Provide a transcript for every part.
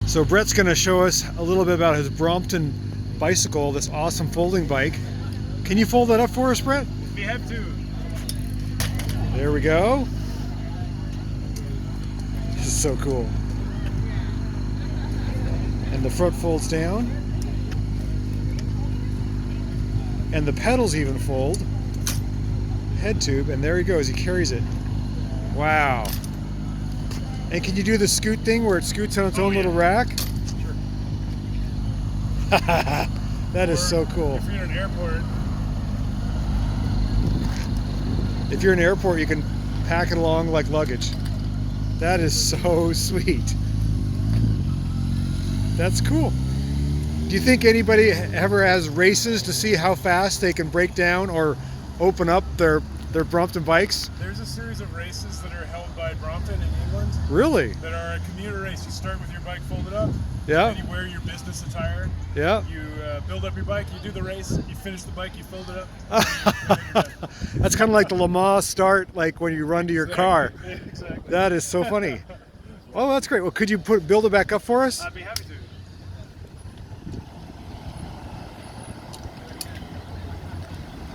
So Brett's going to show us a little bit about his Brompton bicycle, this awesome folding bike. Can you fold that up for us, Brett? We have to. There we go. This is so cool. And the front folds down. And the pedals even fold. Head tube, and there he goes, he carries it. Wow. And can you do the scoot thing where it scoots on its own little rack? Sure. That is so cool. If you're in an airport. If you're in an airport, you can pack it along like luggage. That is so sweet. That's cool. Do you think anybody ever has races to see how fast they can break down or open up their Brompton bikes? There's a series of races that are held by Brompton in England. Really? That are a commuter race. You start with your bike folded up. Yeah. Then you wear your business attire. Yeah. You build up your bike. You do the race. You finish the bike. You fold it up. That's kind of like the Le Mans start, like when you run to your car. Exactly. That is so funny. Oh, that's great. Well, could you build it back up for us? I'd be happy to.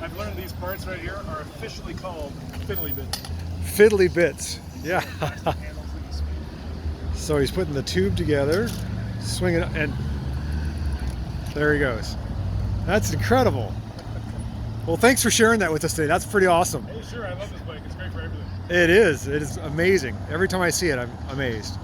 I've learned these parts right here are officially called fiddly bits. Fiddly bits. Yeah. Plastic handles that you spin. So he's putting the tube together, swinging it, and there he goes. That's incredible. Well, thanks for sharing that with us today. That's pretty awesome. Hey, sure, I love this bike. It's great for everything. It is. It is amazing. Every time I see it, I'm amazed.